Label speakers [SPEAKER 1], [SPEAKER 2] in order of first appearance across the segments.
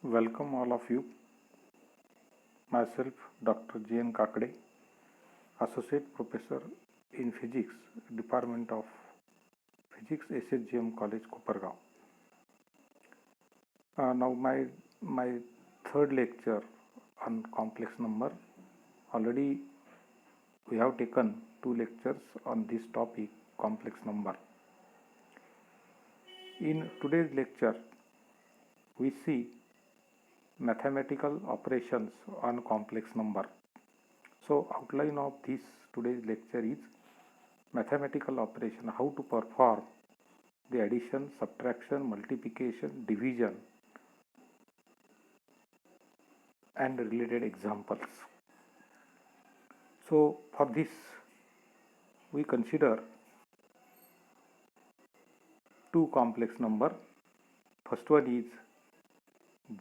[SPEAKER 1] Welcome all of you. Myself, Dr. J.N. Kakade, Associate Professor in Physics, Department of Physics, SHGM College, Kopargaon. Now my third lecture on complex number. Already we have taken 2 lectures on this topic, complex number. In today's lecture, we see mathematical operations on complex number. So outline of this today's lecture is mathematical operation, how to perform the addition, subtraction, multiplication, division and related examples. So for this we consider 2 complex number. First one is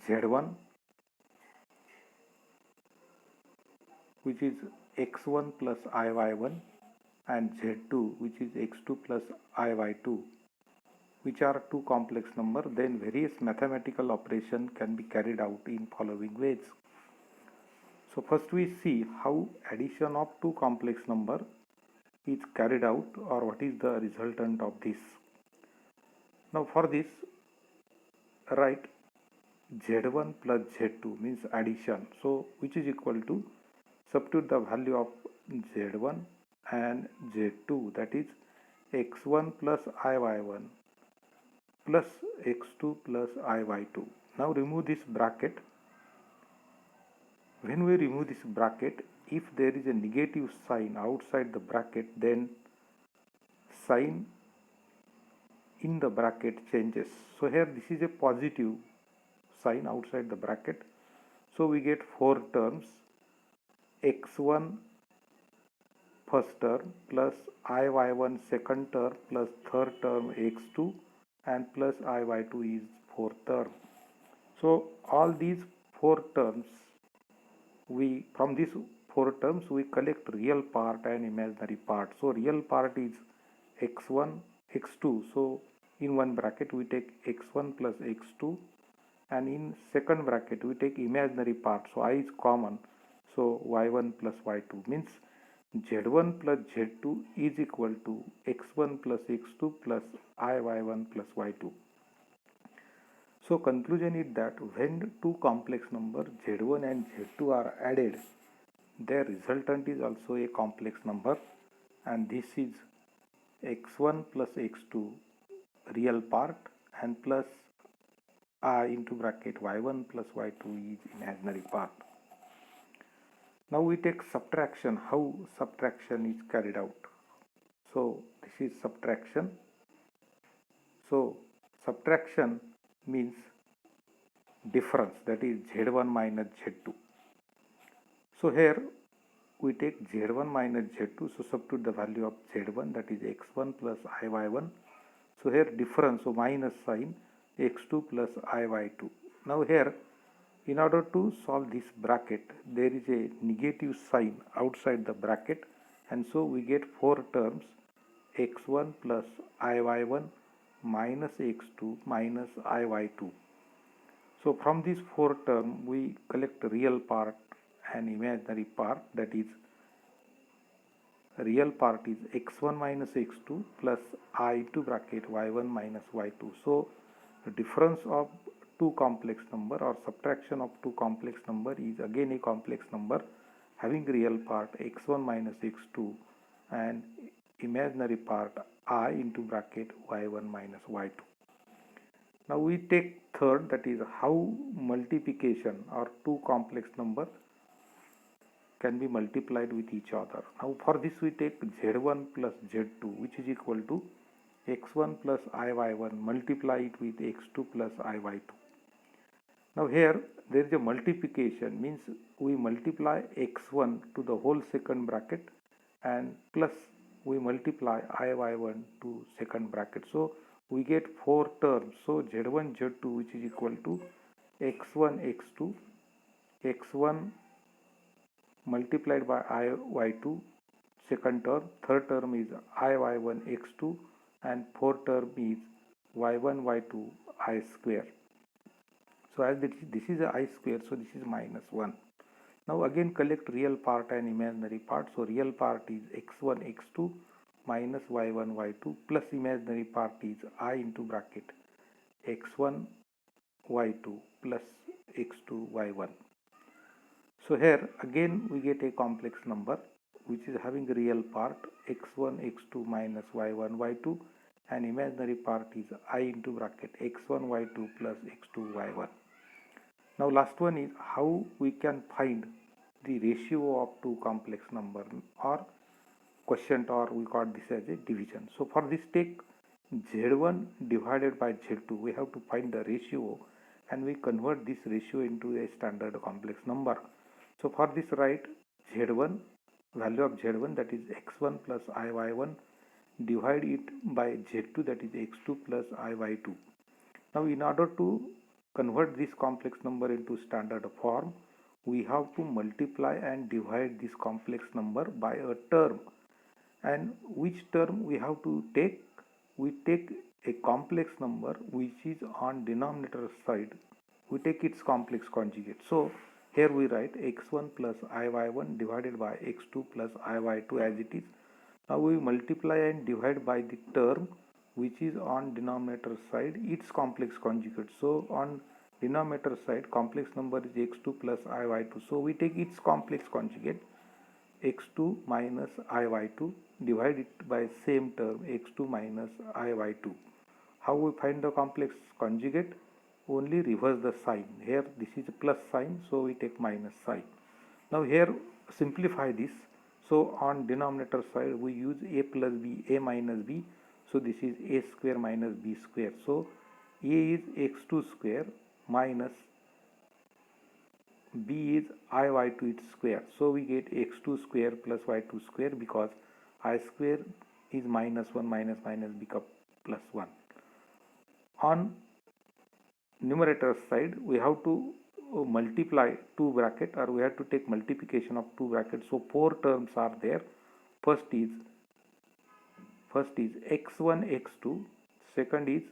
[SPEAKER 1] Z1, which is x1 plus iy1, and Z2, which is x2 plus iy2, which are 2 complex number. Then various mathematical operation can be carried out in following ways. So first we see how addition of 2 complex number is carried out, or what is the resultant of this. Now for this, write Z1 plus Z2 means addition. So which is equal to, substitute the value of Z1 and Z2, that is x1 plus iy1 plus x2 plus iy2. Now remove this bracket. When we remove this bracket, if there is a negative sign outside the bracket, then sign in the bracket changes. So here this is a positive sign outside the bracket. So we get 4 terms, x1 first term plus iy1 second term plus third term x2 and plus iy2 is 4th term. So all these 4 terms, from these 4 terms we collect real part and imaginary part. So real part is x1, x2. So in one bracket we take x1 plus x2, and in second bracket we take imaginary part. So I is common. So y1 plus y2 means z1 plus z2 is equal to x1 plus x2 plus iy1 plus y2. So conclusion is that when 2 complex numbers z1 and z2 are added, their resultant is also a complex number, and this is x1 plus x2 real part and plus I into bracket y1 plus y2 is imaginary part. Now we take subtraction, how subtraction is carried out. So this is subtraction. So subtraction means difference, that is z1 minus z2. So here we take z1 minus z2, so substitute the value of z1, that is x1 plus iy1. So here difference, so minus sign, x2 plus iy2. Now here, in order to solve this bracket, there is a negative sign outside the bracket, and so we get 4 terms, x1 plus iy1 minus x2 minus iy2. So from these 4 terms we collect real part and imaginary part, that is real part is x1 minus x2 plus I into bracket y1 minus y2. So the difference of 2 complex number or subtraction of 2 complex number is again a complex number having real part x1 minus x2 and imaginary part I into bracket y1 minus y2. Now we take third, that is how multiplication or 2 complex number can be multiplied with each other. Now for this we take z1 plus z2, which is equal to x1 plus iy1, multiply it with x2 plus iy2. Now here there is a multiplication, means we multiply x1 to the whole second bracket and plus we multiply iy1 to second bracket. So we get 4 terms. So z1 z2, which is equal to x1 x2, x1 multiplied by iy2 second term, third term is iy1 x2 and fourth term is y1 y2 I square. So as this is a I square, so this is minus 1. Now again collect real part and imaginary part. So real part is x1 x2 minus y1 y2 plus imaginary part is I into bracket x1 y2 plus x2 y1. So here again we get a complex number which is having a real part x1 x2 minus y1 y2 and imaginary part is I into bracket x1 y2 plus x2 y1. Now last one is how we can find the ratio of two complex number or quotient, or we call this as a division. So for this, take z1 divided by z2. We have to find the ratio and we convert this ratio into a standard complex number. So for this, write z1, value of z1, that is x1 plus iy1, divide it by z2, that is x2 plus iy2. Now in order to convert this complex number into standard form, we have to multiply and divide this complex number by a term. And which term we have to take? We take a complex number which is on denominator side. We take its complex conjugate. So here we write x1 plus iy1 divided by x2 plus iy2 as it is. Now we multiply and divide by the term which is on denominator side its complex conjugate. So on denominator side complex number is x2 plus iy2. So we take its complex conjugate x2 minus iy2, divide it by same term x2 minus iy2. How we find the complex conjugate? Only reverse the sign. Here this is plus sign, so we take minus sign. Now here simplify this. So on denominator side we use a plus b, a minus b. So this is a square minus b square. So a is x2 square minus b is iy2 its square. So we get x2 square plus y2 square, because I square is minus 1 minus minus become plus 1. On numerator side we have to multiply two bracket, or we have to take multiplication of two brackets. So four terms are there. First is x1 x2, second is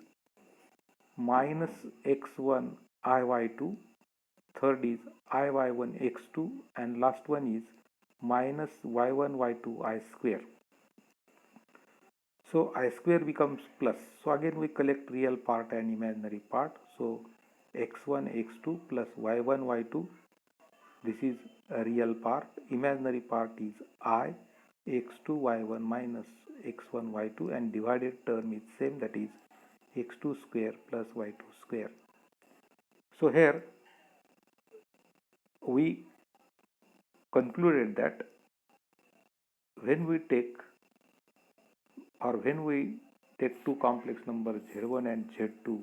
[SPEAKER 1] minus x1 iy2, third is iy1 x2, and last one is minus y1 y2 I square. So I square becomes plus. So again we collect real part and imaginary part. So x1 x2 plus y1 y2, this is a real part. Imaginary part is I x2 y1 minus x1 y2, and divided term is same, that is x2 square plus y2 square. So here we concluded that when we take two complex numbers z1 and z2,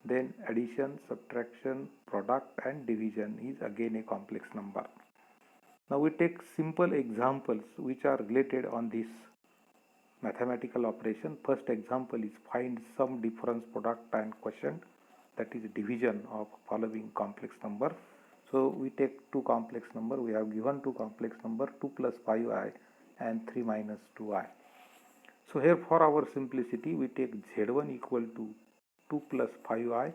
[SPEAKER 1] then addition, subtraction, product and division is again a complex number. Now we take simple examples which are related on this mathematical operation. First example is find sum, difference, product and quotient, that is division of following complex number. So we take two complex number. We have given two complex number, 2 plus 5i and 3 minus 2i. So here for our simplicity we take z1 equal to 2 plus 5i,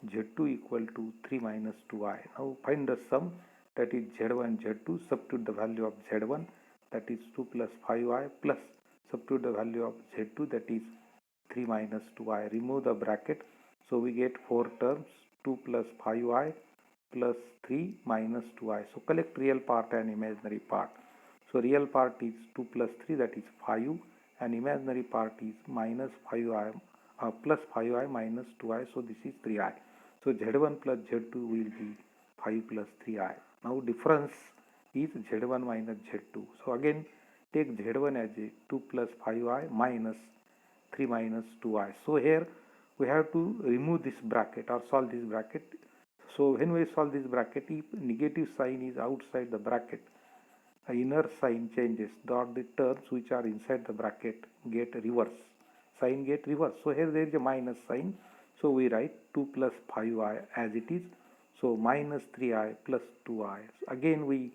[SPEAKER 1] z2 equal to 3 minus 2i. Now find the sum, that is z1 z2. Substitute the value of z1, that is 2 plus 5i, plus substitute the value of z2, that is 3 minus 2i. Remove the bracket. So we get four terms, 2 plus 5i plus 3 minus 2i. So collect real part and imaginary part. So real part is 2 plus 3, that is 5, and imaginary part is minus 5i plus 5i minus 2i. So this is 3i. So z1 plus z2 will be 5 plus 3i. Now difference is z1 minus z2. So again take z1 as a 2 plus 5i minus 3 minus 2i. So here we have to remove this bracket or solve this bracket. So when we solve this bracket, if negative sign is outside the bracket, the inner sign changes, the terms which are inside the bracket get reverse. Sign get reverse. So here there is a minus sign. So we write 2 plus 5i as it is. So minus 3i plus 2i. Again we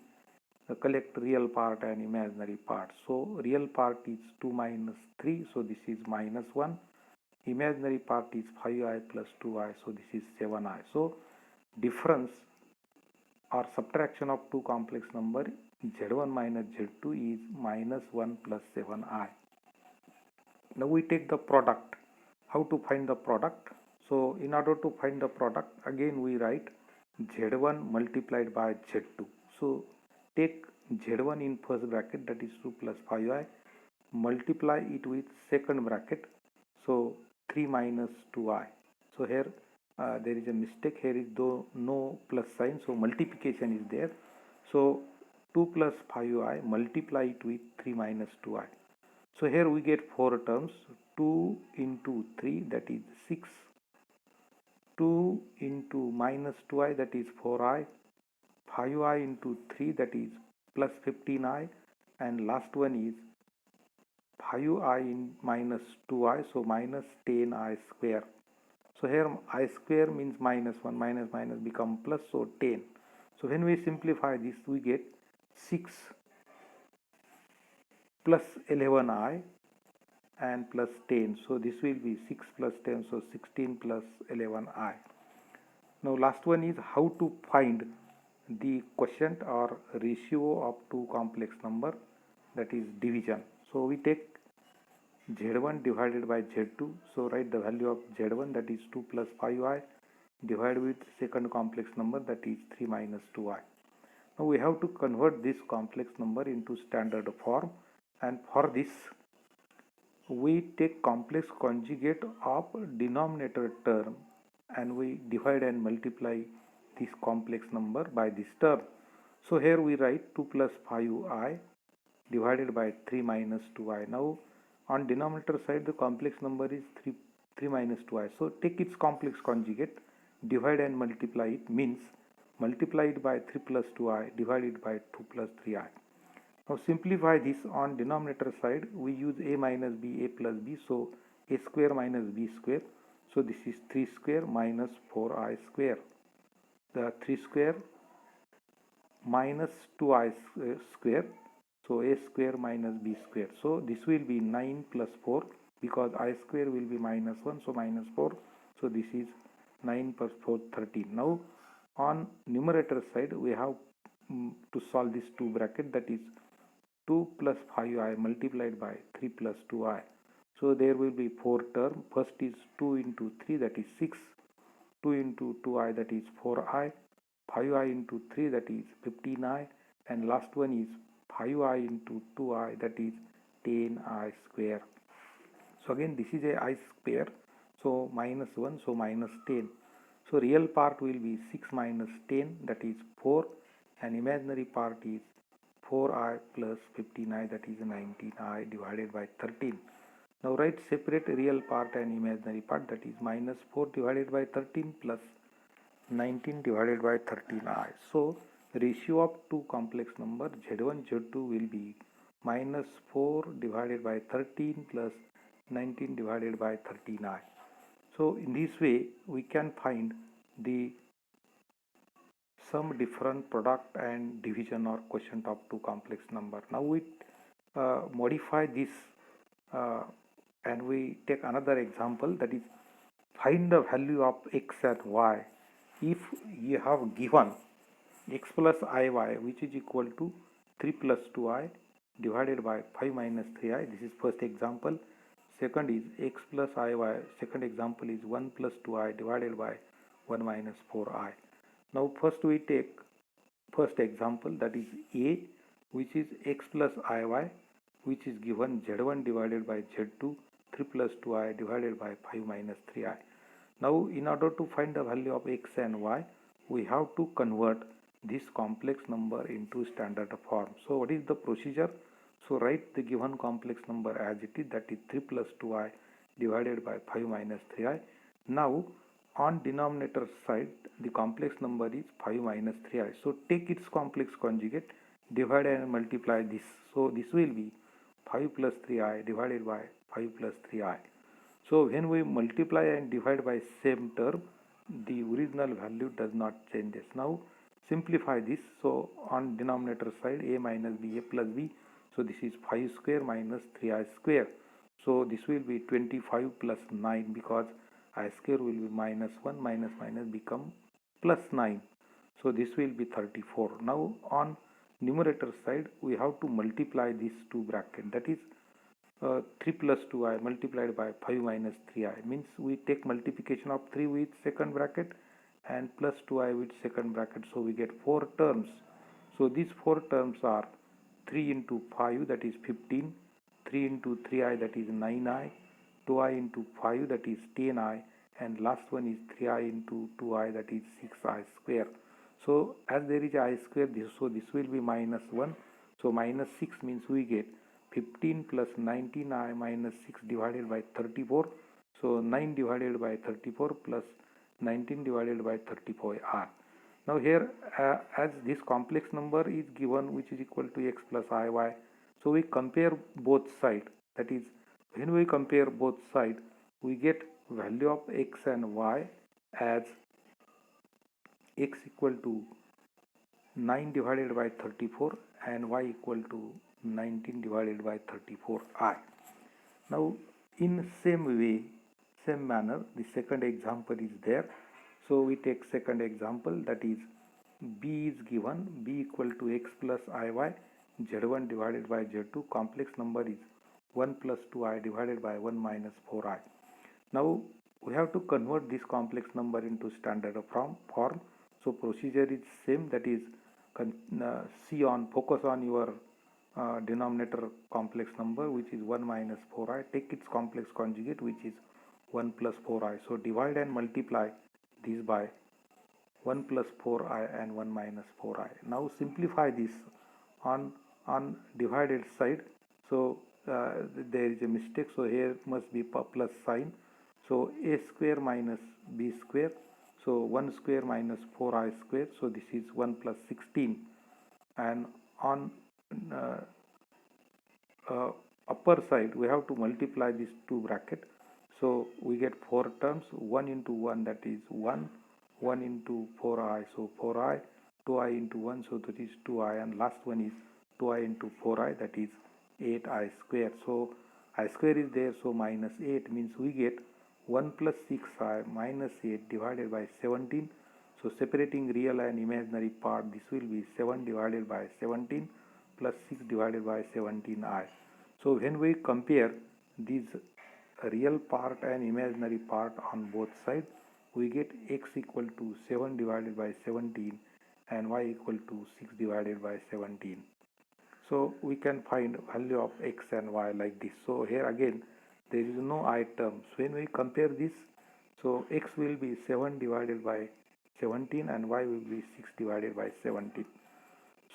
[SPEAKER 1] collect real part and imaginary part. So real part is 2 minus 3. So this is minus 1. Imaginary part is 5i plus 2i. So this is 7i. So difference or subtraction of two complex number z1 minus z2 is minus 1 plus 7i. Now we take the product. How to find the product? So in order to find the product, again we write z1 multiplied by z2. So take z1 in first bracket, that is 2 plus 5i, multiply it with second bracket, so 3 minus 2i. So here there is a mistake, here is no plus sign, so multiplication is there. So 2 plus 5i, multiply it with 3 minus 2i. So here we get 4 terms, 2 into 3, that is 6, 2 into minus 2i, that is 4i, 5i into 3, that is plus 15i, and last one is 5i in minus 2i, so minus 10i square. So here I square means minus 1, minus minus become plus, so 10. So when we simplify this, we get 6 plus 11i and plus 10. So this will be 6 plus 10, so 16 plus 11i. Now last one is how to find the quotient or ratio of two complex number, that is division. So we take z1 divided by z2. So write the value of z1, that is 2 plus 5i, divided with second complex number, that is 3 minus 2i. Now we have to convert this complex number into standard form, and for this we take complex conjugate of denominator term and we divide and multiply this complex number by this term. So here we write 2 plus 5i divided by 3 minus 2i. Now on denominator side the complex number is 3 minus 2i. So take its complex conjugate, divide and multiply it, means multiply it by 3 plus 2i divided by 2 plus 3i. Now simplify this. On denominator side we use a minus b, a plus b, so a square minus b square. So this is 3 square minus 4i square. The 3 square minus 2i square, so a square minus b square. So this will be 9 plus 4, because I square will be minus 1, so minus 4. So this is 9 plus 4, 13. Now on numerator side we have to solve this 2 bracket, that is 2 plus 5i multiplied by 3 plus 2i. So there will be 4 term. First is 2 into 3, that is 6, 2 into 2i, that is 4i, 5i into 3, that is 15i, and last one is 5i into 2i, that is 10i square. So again this is a I square, so minus 1, so minus 10. So real part will be 6 minus 10, that is 4, and imaginary part is 4i plus 15i, that is 19i divided by 13. Now write separate real part and imaginary part, that is minus 4 divided by 13 plus 19 divided by 13i. So ratio of two complex number z1 z2 will be minus 4 divided by 13 plus 19 divided by 13i. So in this way we can find the some different product and division or quotient of two complex number. Now we modify this and we take another example, that is find the value of x and y if you have given x plus iy, which is equal to 3 plus 2i divided by 5 minus 3i. This is first example. Second is x plus iy. Second example is 1 plus 2i divided by 1 minus 4i. Now first we take first example, that is a, which is x plus iy, which is given z1 divided by z2, 3 plus 2i divided by 5 minus 3i. Now in order to find the value of x and y, we have to convert this complex number into standard form. So what is the procedure? So write the given complex number as it is, that is 3 plus 2i divided by 5 minus 3i. Now on denominator side the complex number is 5 minus 3i. So take its complex conjugate, divide and multiply this. So this will be 5 plus 3i divided by 5 plus 3i. So when we multiply and divide by same term, the original value does not changes. Now simplify this. So on denominator side a minus b, a plus b. So this is 5 square minus 3i square. So this will be 25 plus 9, because I square will be minus 1, minus minus become plus 9. So this will be 34. Now on numerator side we have to multiply these two brackets, that is 3 plus 2i multiplied by 5 minus 3i, means we take multiplication of 3 with second bracket and plus 2i with second bracket, so we get 4 terms. So these 4 terms are 3 into 5, that is 15, 3 into 3i, that is 9i, 2i into 5, that is 10i, and last one is 3i into 2i, that is 6i square. So as there is I square, so this will be minus 1, so minus 6 means we get 15 plus 19i minus 6 divided by 34, so 9 divided by 34 plus 19 divided by 34r. Now here as this complex number is given which is equal to x plus iy, so we compare both sides, that is when we compare both sides we get value of x and y as x equal to 9 divided by 34 and y equal to 19 divided by 34i. Now in same way, same manner, the second example is there. So we take second example, that is b is given, b equal to x plus iy, z1 divided by z2, complex number is 1 plus 2i divided by 1 minus 4i. Now we have to convert this complex number into standard form. So procedure is same, that is focus on your denominator complex number which is 1 minus 4i, take its complex conjugate which is 1 plus 4i. So divide and multiply this by 1 plus 4i and 1 minus 4i. Now simplify this on divided side. So there is a mistake, so here must be plus sign. So a square minus b square, so 1 square minus 4i square, so this is 1 plus 16, and on upper side we have to multiply these two bracket, so we get 4 terms, 1 into 1, that is 1, 1 into 4i, so 4i, 2i into 1, so that is 2i, and last one is 2i into 4i, that is 8i square. So I square is there, so minus 8 means we get 1 plus 6i minus 8 divided by 17. So separating real and imaginary part, this will be 7 divided by 17 plus 6 divided by 17i. So when we compare these real part and imaginary part on both sides, we get x equal to 7 divided by 17 and y equal to 6 divided by 17. So we can find value of x and y like this. So here again there is no I term. So when we compare this, so x will be 7 divided by 17 and y will be 6 divided by 17.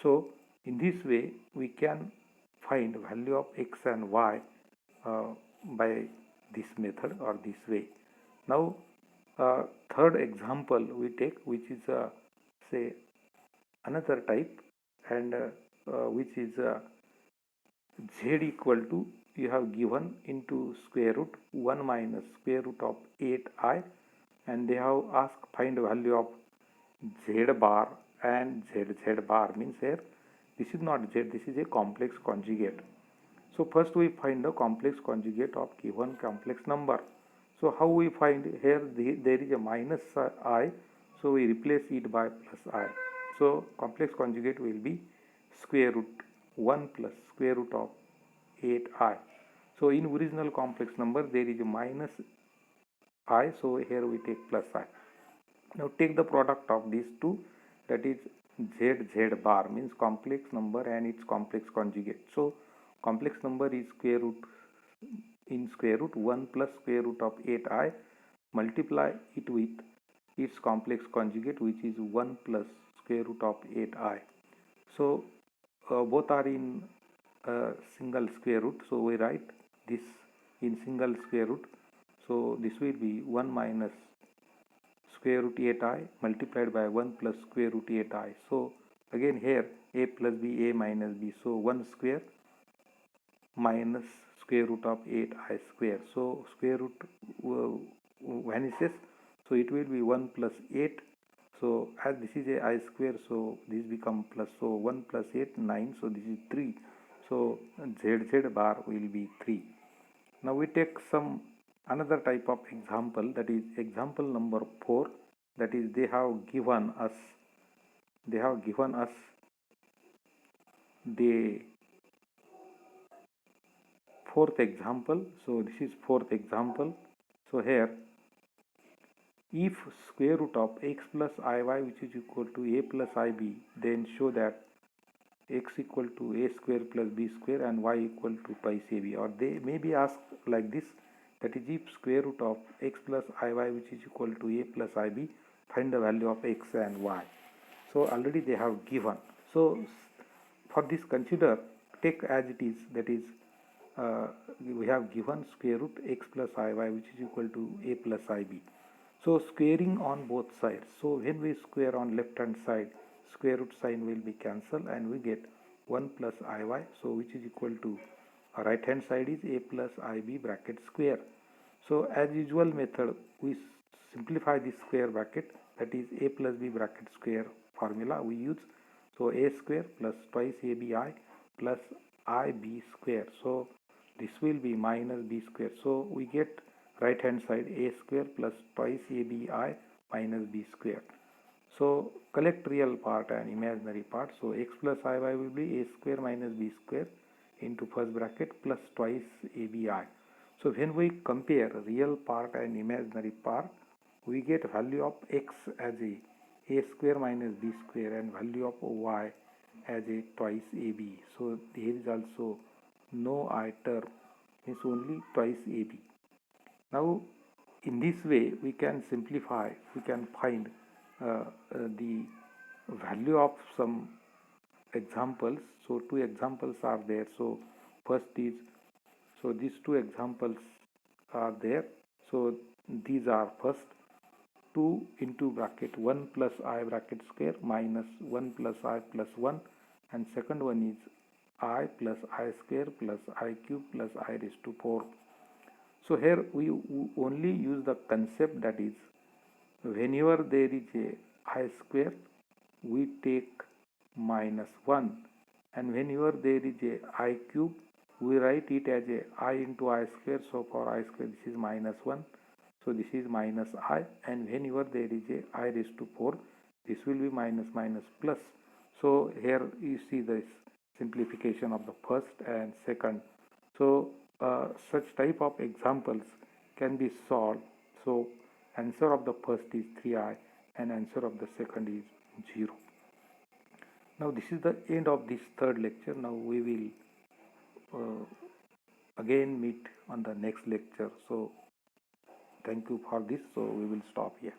[SPEAKER 1] So in this way we can find value of x and y by this method or this way. Now third example we take, which is say another type, and which is z equal to, you have given into square root 1 minus square root of 8i, and they have asked find value of z bar and z bar, means here this is not z, this is a complex conjugate. So first we find the complex conjugate of given complex number. So how we find, here there is a minus I, so we replace it by plus I. So complex conjugate will be square root 1 plus square root of 8i. So in original complex number there is a minus I, so here we take plus I. Now take the product of these two, that is z bar, means complex number and its complex conjugate. So complex number is square root, in square root 1 plus square root of 8i, multiply it with its complex conjugate which is 1 plus square root of 8i. So both are in single square root, so we write this in single square root. So this will be 1 minus square root 8i multiplied by 1 plus square root 8i. So again here a plus b, a minus b, so 1 square minus square root of 8i square. So square root vanishes, so it will be 1 plus 8. So as this is a I square, so this become plus, so 1 plus 8, 9, so this is 3. So z bar will be 3. Now we take some another type of example, that is example number 4. that is they have given us the fourth example. So this is fourth example. So here, if square root of x plus iy which is equal to a plus ib, then show that x equal to a square plus b square and y equal to twice ab. Or they may be asked like this, that is, if square root of x plus iy which is equal to a plus ib, find the value of x and y. So already they have given. So for this, consider, take as it is, that is, we have given square root x plus iy which is equal to a plus ib. So squaring on both sides. So when we square on left hand side, square root sign will be cancelled and we get 1 plus iy, so which is equal to right hand side is a plus ib bracket square. So as usual method, we simplify this square bracket, that is a plus b bracket square formula we use. So a square plus twice abi plus ib square. So this will be minus b square. So we get right hand side a square plus twice abi minus b square. So collect real part and imaginary part. So x plus iy will be a square minus b square into first bracket plus twice abi. So when we compare real part and imaginary part, we get value of x as a square minus b square and value of y as a twice ab. So there is also no I term, is only twice ab. Now in this way we can simplify, we can find the value of some examples. So two examples are there. So first is, so these two examples are there. So these are first 2 into bracket 1 plus I bracket square minus 1 plus I plus 1, and second one is I plus I square plus I cube plus I raised to 4. So here we only use the concept, that is, whenever there is a I square, we take minus 1, and whenever there is a I cube, we write it as a I into I square. So for I square this is minus 1, so this is minus I, and whenever there is a I raised to 4, this will be minus minus plus. So here you see this simplification of the first and second. So such type of examples can be solved. So answer of the first is 3i and answer of the second is 0. Now this is the end of this third lecture. Now we will again meet on the next lecture. So thank you for this. So we will stop here.